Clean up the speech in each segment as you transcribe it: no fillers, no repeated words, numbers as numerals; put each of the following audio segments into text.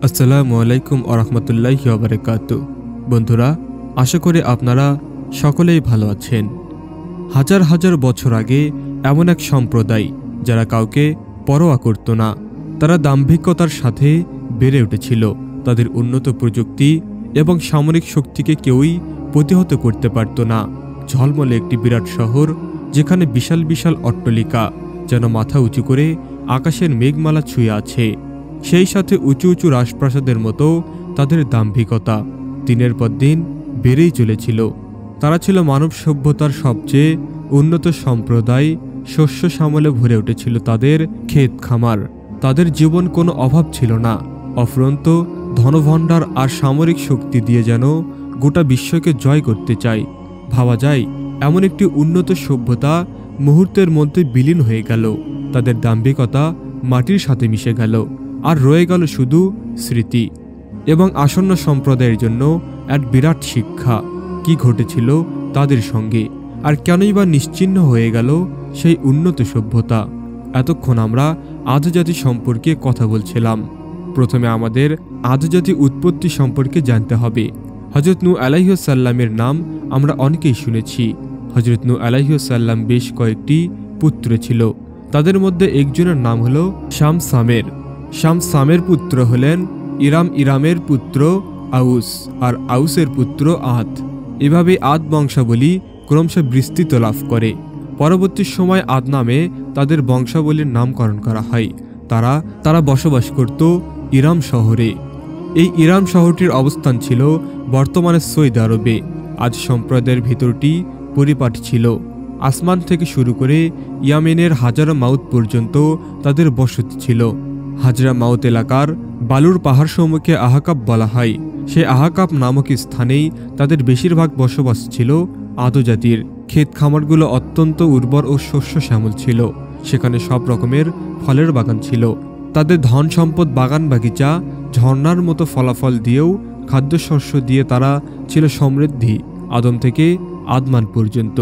আসসালামু আলাইকুম ওরহমতুল্লাহি ওয়াবারাকাতু। বন্ধুরা, আশা করি আপনারা সকলেই ভালো আছেন। হাজার হাজার বছর আগে এমন এক সম্প্রদায় যারা কাউকে পরোয়া করত না, তারা দাম্ভিকতার সাথে বেড়ে উঠেছিল। তাদের উন্নত প্রযুক্তি এবং সামরিক শক্তিকে কেউই প্রতিহত করতে পারত না। ঝলমলে একটি বিরাট শহর, যেখানে বিশাল বিশাল অট্টালিকা যেন মাথা উঁচু করে আকাশের মেঘমালা ছুঁয়ে আছে। সেই সাথে উঁচু উঁচু রাজপ্রাসাদের মতো তাদের দাম্ভিকতা দিনের পর দিন বেড়েই চলেছিল। তারা ছিল মানব সভ্যতার সবচেয়ে উন্নত সম্প্রদায়। শস্য শ্যামলে ভরে উঠেছিল তাদের ক্ষেত খামার। তাদের জীবন কোনো অভাব ছিল না। অফুরন্ত ধনভাণ্ডার আর সামরিক শক্তি দিয়ে যেন গোটা বিশ্বকে জয় করতে চায়। ভাবা যায় এমন একটি উন্নত সভ্যতা মুহূর্তের মধ্যে বিলীন হয়ে গেল। তাদের দাম্ভিকতা মাটির সাথে মিশে গেল, আর রয়ে গেল শুধু স্মৃতি। এবং আসন্ন সম্প্রদায়ের জন্য এক বিরাট শিক্ষা। কি ঘটেছিল তাদের সঙ্গে, আর কেনই বা নিশ্চিহ্ন হয়ে গেল সেই উন্নত সভ্যতা। এতক্ষণ আমরা আদজাতি সম্পর্কে কথা বলছিলাম। প্রথমে আমাদের আদজাতি উৎপত্তি সম্পর্কে জানতে হবে। হযরত নূহ আলাইহিস সালামের নাম আমরা অনেকেই শুনেছি। হযরত নূহ আলাইহিস সালাম বেশ কয়েকটি পুত্র ছিল। তাদের মধ্যে একজনের নাম হলো শামসামের। শামসামের পুত্র হলেন ইরাম, ইরামের পুত্র আউস, আর আউসের পুত্র আদ। এভাবে আদ বংশাবলী ক্রমশ বিস্তৃত লাভ করে। পরবর্তী সময় আদ নামে তাদের বংশাবলীর নামকরণ করা হয়। তারা বসবাস করত ইরাম শহরে। এই ইরাম শহরটির অবস্থান ছিল বর্তমানে সৌদি আরবে। আজ সম্প্রদায়ের ভিতরটি পরিপাটি ছিল। আসমান থেকে শুরু করে ইয়ামেনের হাজারা মাউত পর্যন্ত তাদের বসতি ছিল। হাজরা মাউত এলাকার বালুর পাহাড়সমূহকে আহাকাব বলা হয়। সে আহাকাব নামক স্থানেই তাদের বেশিরভাগ বসবাস ছিল আদজাতির। ক্ষেত খামারগুলো অত্যন্ত উর্বর ও শস্য শ্যামল ছিল। সেখানে সব রকমের ফলের বাগান ছিল। তাদের ধন সম্পদ, বাগান বাগিচা, ঝর্ণার মতো ফলাফল দিয়েও খাদ্যশস্য দিয়ে তারা ছিল সমৃদ্ধি। আদম থেকে আদমান পর্যন্ত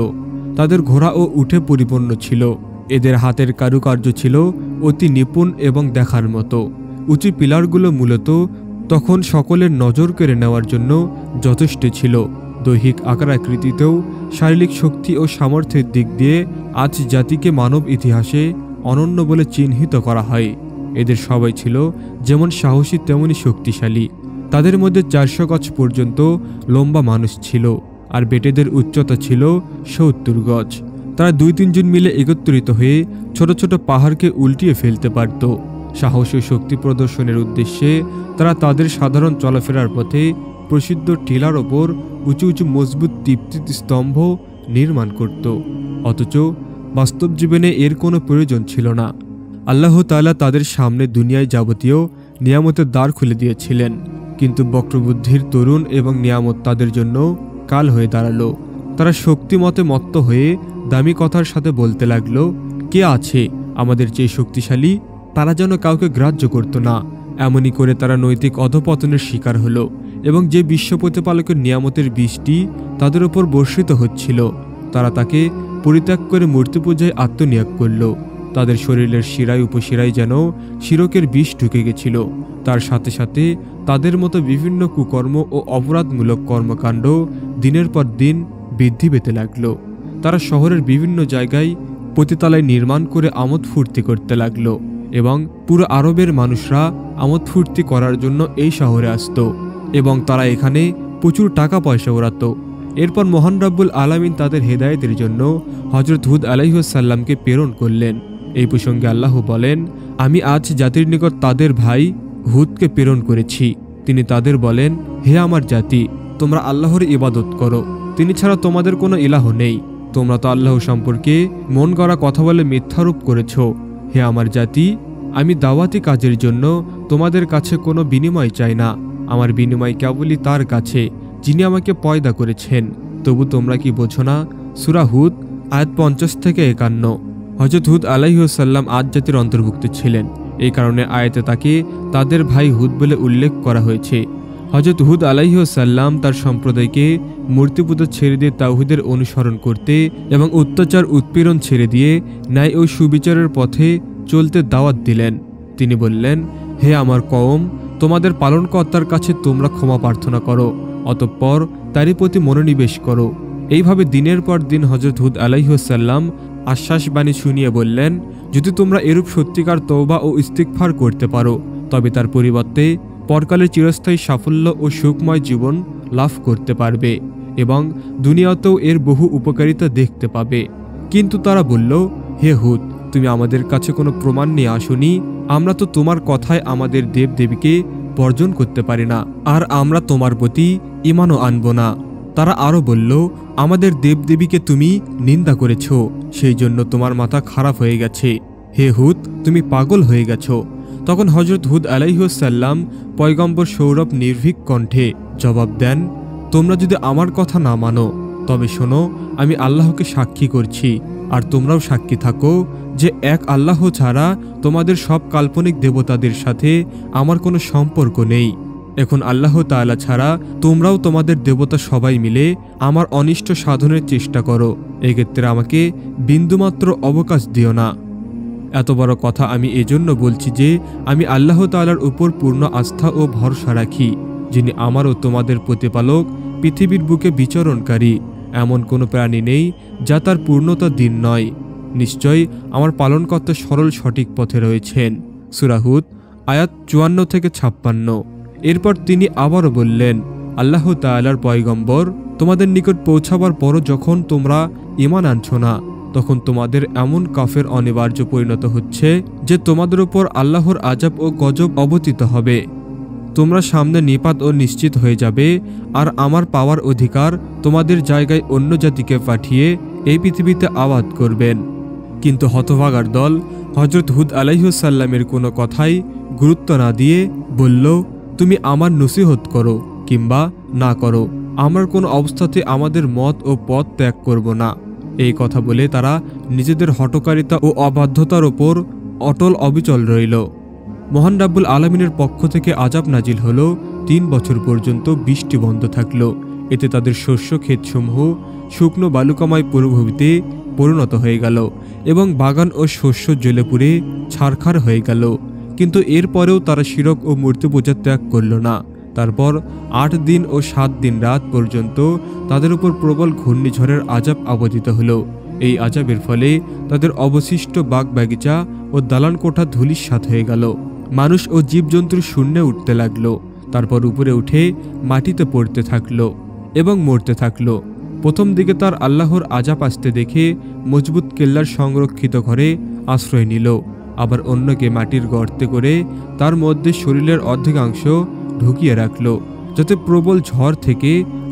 তাদের ঘোড়া ও উটে পরিপূর্ণ ছিল। এদের হাতের কারুকার্য ছিল অতি নিপুণ এবং দেখার মতো। উঁচু পিলারগুলো মূলত তখন সকলের নজর কেড়ে নেওয়ার জন্য যথেষ্ট ছিল। দৈহিক আকার আকৃতিতেও শারীরিক শক্তি ও সামর্থ্যের দিক দিয়ে আজ জাতিকে মানব ইতিহাসে অনন্য বলে চিহ্নিত করা হয়। এদের সবাই ছিল যেমন সাহসী তেমনি শক্তিশালী। তাদের মধ্যে 400 গজ পর্যন্ত লম্বা মানুষ ছিল, আর বেটেদের উচ্চতা ছিল 70 গজ। তারা 2-3 জন মিলে একত্রিত হয়ে ছোট ছোট পাহাড়কে উল্টিয়ে ফেলতে পারত। সাহস ও শক্তি প্রদর্শনের উদ্দেশ্যে তারা তাদের সাধারণ চলাফেরার পথে প্রসিদ্ধ টিলার ওপর উঁচু উঁচু মজবুত তীব্র স্তম্ভ নির্মাণ করত। অথচ বাস্তব জীবনে এর কোনো প্রয়োজন ছিল না। আল্লাহ তাআলা তাদের সামনে দুনিয়ায় যাবতীয় নিয়ামতের দ্বার খুলে দিয়েছিলেন, কিন্তু বক্রবুদ্ধির তরুণ এবং নিয়ামত তাদের জন্য কাল হয়ে দাঁড়ালো। তারা শক্তিমতে মত্ত হয়ে দামি কথার সাথে বলতে লাগলো, কে আছে আমাদের চেয়ে শক্তিশালী? তারা যেন কাউকে গ্রাহ্য করত না। এমনই করে তারা নৈতিক অধপতনের শিকার হলো, এবং যে বিশ্ব প্রতিপালকের নিয়ামতের বৃষ্টি তাদের উপর বর্ষিত হচ্ছিল, তারা তাকে পরিত্যাগ করে মূর্তি পূজায় আত্মনিয়োগ করল। তাদের শরীরের শিরায় উপশিরায় যেন শিরকের বিষ ঢুকে গেছিল। তার সাথে সাথে তাদের মতো বিভিন্ন কুকর্ম ও অপরাধমূলক কর্মকাণ্ড দিনের পর দিন বৃদ্ধি পেতে লাগল। তারা শহরের বিভিন্ন জায়গায় পতিতালয় নির্মাণ করে আমোদ ফুর্তি করতে লাগলো, এবং পুরো আরবের মানুষরা আমোদ ফুর্তি করার জন্য এই শহরে আসত, এবং তারা এখানে প্রচুর টাকা পয়সা ওড়াত। এরপর মহান রব্বুল আলামিন তাদের হেদায়েতের জন্য হযরত হুদ আলাইহিস সালামকে প্রেরণ করলেন। এই প্রসঙ্গে আল্লাহ বলেন, আমি আজ জাতির নিকট তাদের ভাই হুদকে প্রেরণ করেছি। তিনি তাদের বলেন, হে আমার জাতি, তোমরা আল্লাহর ইবাদত করো, তিনি ছাড়া তোমাদের কোনো ইলাহ নেই। তোমরা তো আল্লাহ সম্পর্কে মন গড়া কথা বলে মিথ্যারোপ করেছ। হে আমার জাতি, আমি দাওয়াতি কাজের জন্য তোমাদের কাছে কোনো বিনিময় চাই না। আমার বিনিময় কেবলই তার কাছে যিনি আমাকে পয়দা করেছেন। তবু তোমরা কি বোঝো না? সূরা হুদ আয়াত 50 থেকে 51। হযরত হুদ আলাইহিস সালাম আদ জাতির অন্তর্ভুক্ত ছিলেন। এই কারণে আয়াতে তাকে তাদের ভাই হুদ বলে উল্লেখ করা হয়েছে। হযরত হুদ আলাইহিস সালাম তার সম্প্রদায়কে মূর্তিপূজা ছেড়ে দিয়ে তাওহীদের অনুসরণ করতে এবং অত্যাচার উৎপীড়ন ছেড়ে দিয়ে ন্যায় ও সুবিচারের পথে চলতে দাওয়াত দিলেন। তিনি বললেন, হে আমার কওম, তোমাদের পালনকর্তার কাছে তোমরা ক্ষমা প্রার্থনা করো, অতঃপর তারই প্রতি মনোনিবেশ করো। এইভাবে দিনের পর দিন হযরত হুদ আলাইহিসসালাম আশ্বাসবাণী শুনিয়ে বললেন, যদি তোমরা এরূপ সত্যিকার তওবা ও ইস্তিগফার করতে পারো তবে তার পরিবর্তে পরকালের চিরস্থায়ী সাফল্য ও সুখময় জীবন লাভ করতে পারবে এবং দুনিয়াতেও এর বহু উপকারিতা দেখতে পাবে। কিন্তু তারা বলল, হে হুদ, তুমি আমাদের কাছে কোনো প্রমাণ নিয়ে আসোনি। আমরা তো তোমার কথায় আমাদের দেবদেবীকে বর্জন করতে পারি না, আর আমরা তোমার প্রতি ঈমানও আনব না। তারা আরও বলল, আমাদের দেবদেবীকে তুমি নিন্দা করেছ, সেই জন্য তোমার মাথা খারাপ হয়ে গেছে। হে হুদ, তুমি পাগল হয়ে গেছ। তখন হযরত হুদ আলাইহিসসালাম পয়গম্বর সৌরভ নির্ভীক কণ্ঠে জবাব দেন, তোমরা যদি আমার কথা না মানো তবে শোনো, আমি আল্লাহকে সাক্ষী করছি আর তোমরাও সাক্ষী থাকো যে এক আল্লাহ ছাড়া তোমাদের সব কাল্পনিক দেবতাদের সাথে আমার কোনো সম্পর্ক নেই। এখন আল্লাহ তাআলা ছাড়া তোমরাও তোমাদের দেবতা সবাই মিলে আমার অনিষ্ট সাধনের চেষ্টা করো, এক্ষেত্রে আমাকে বিন্দুমাত্র অবকাশ দিও না। এত বড় কথা আমি এজন্য বলছি যে আমি আল্লাহ তাআলার উপর পূর্ণ আস্থা ও ভরসা রাখি, যিনি আমার ও তোমাদের প্রতিপালক, পৃথিবীর বুকে বিচরণকারী। এমন কোনো প্রাণী নেই যা তার পূর্ণতা দিন নয়। নিশ্চয়ই আমার পালনকর্তা সরল সঠিক পথে রয়েছেন। সূরা হুদ আয়াত 54 থেকে 56। এরপর তিনি আবারও বললেন, আল্লাহ তাআলার পয়গম্বর, তোমাদের নিকট পৌঁছাবার পরও যখন তোমরা ঈমান আনছো না, তখন তোমাদের এমন কাফের অনিবার্য পরিণত হচ্ছে যে তোমাদের উপর আল্লাহর আযাব ও গজব অবতীত হবে। তোমরা সামনে নিপাত ও নিশ্চিত হয়ে যাবে, আর আমার পাওয়ার অধিকার তোমাদের জায়গায় অন্য জাতিকে পাঠিয়ে এই পৃথিবীতে আবাদ করবেন। কিন্তু হতভাগার দল হযরত হুদ আলাইহিসসালামের কোনো কথাই গুরুত্ব না দিয়ে বলল, তুমি আমার নসিহত করো কিংবা না করো, আমরা কোনো অবস্থাতে আমাদের মত ও পথ ত্যাগ করব না। এই কথা বলে তারা নিজেদের হঠকারিতা ও অবাধ্যতার ওপর অটল অবিচল রইল। মহান রাব্বুল আলামিনের পক্ষ থেকে আযাব নাজিল হলো। 3 বছর পর্যন্ত বৃষ্টি বন্ধ থাকল। এতে তাদের শস্য ক্ষেতসমূহ শুকনো বালুকাময় মরুভূমিতে পরিণত হয়ে গেল এবং বাগান ও শস্য জ্বলে পুড়ে ছারখার হয়ে গেল। কিন্তু এরপরেও তারা শিরক ও মূর্তি পূজা ত্যাগ করল না। তারপর 8 দিন ও 7 দিন রাত পর্যন্ত তাদের উপর প্রবল ঘূর্ণিঝড়ের আযাব আবর্তিত হলো। এই আযাবের ফলে তাদের অবশিষ্ট বাগবাগিচা ও দালান কোঠা ধূলিসাৎ হয়ে গেল। মানুষ ও জীবজন্তুর শূন্যে উঠতে লাগলো, তারপর উপরে উঠে মাটিতে পড়তে থাকলো এবং মরতে থাকলো। প্রথম দিকে তার আল্লাহর আযাব আসতে দেখে মজবুত কেল্লার সংরক্ষিত ঘরে আশ্রয় নিল, আবার অন্যকে মাটির গর্তে করে তার মধ্যে শরীরের অর্ধেকাংশ ঢুকিয়ে রাখল, যাতে প্রবল ঝড় থেকে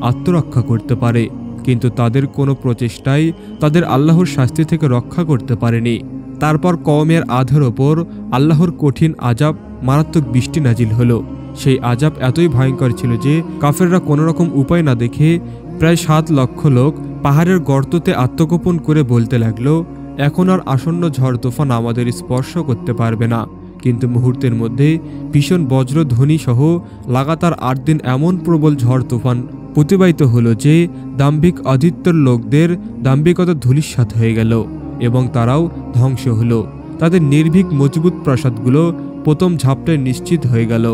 আত্মরক্ষা করতে পারে। কিন্তু তাদের কোনো প্রচেষ্টাই তাদের আল্লাহর শাস্তি থেকে রক্ষা করতে পারেনি। তারপর কওমের আধার ওপর আল্লাহর কঠিন আযাব, মারাত্মক বৃষ্টি নাজিল হলো। সেই আযাব এতই ভয়ঙ্কর ছিল যে কাফেররা কোনো রকম উপায় না দেখে প্রায় 7 লক্ষ লোক পাহাড়ের গর্ততে আত্মগোপন করে বলতে লাগলো, এখন আর আসন্ন ঝড় তুফান আমাদের স্পর্শ করতে পারবে না। কিন্তু মুহূর্তের মধ্যে ভীষণ বজ্রধ্বনি সহ লাগাতার 8 দিন এমন প্রবল ঝড় তুফান প্রতিবাহিত হলো যে দাম্ভিক আদিত্যর লোকদের দাম্ভিকতা ধূলিসাৎ হয়ে গেল এবং তারাও ধ্বংস হলো। তাদের নির্ভীক মজবুত প্রাসাদগুলো প্রথম ঝাপটায় নিশ্চিত হয়ে গেল।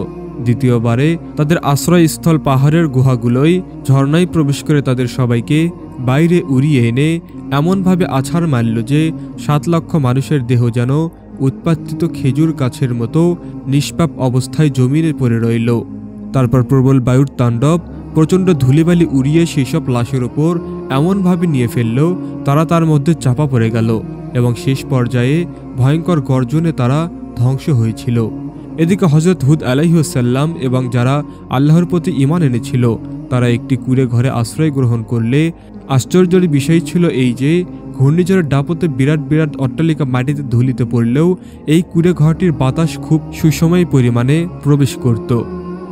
দ্বিতীয়বারে তাদের আশ্রয়স্থল পাহাড়ের গুহাগুলোই ঝর্ণায় প্রবেশ করে তাদের সবাইকে বাইরে উড়িয়ে এনে এমনভাবে আছাড় মারল যে 7 লক্ষ মানুষের দেহ যেন উৎপাটিত খেজুর গাছের মতো নিষ্পাপ অবস্থায় জমিনে পড়ে রইল। তারপর প্রবল বায়ুর তাণ্ডব প্রচণ্ড ধূলিবালি উড়িয়ে সেসব লাশের ওপর এমনভাবে নিয়ে ফেলল তারা তার মধ্যে চাপা পড়ে গেল এবং শেষ পর্যায়ে ভয়ঙ্কর গর্জনে তারা ধ্বংস হয়েছিল। এদিকে হযরত হুদ আলাইহিসসালাম এবং যারা আল্লাহর প্রতি ঈমান এনেছিল তারা একটি কুঁড়ে ঘরে আশ্রয় গ্রহণ করলে আশ্চর্যের বিষয় ছিল এই যে ঘূর্ণিঝড়ের দাপটে বিরাট বিরাট অট্টালিকা মাটিতে ধুলিতে পড়লেও এই কুঁড়ে ঘরটির বাতাস খুব সুসময় পরিমাণে প্রবেশ করত।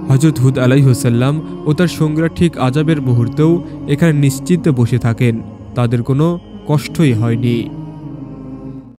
হযরত হুদ আলাইহিসসালাম ও তার সঙ্গীরা ঠিক আযাবের মুহূর্তেও এখানে নিশ্চিন্তে বসে থাকেন, তাদের কোনো কষ্টই হয়নি।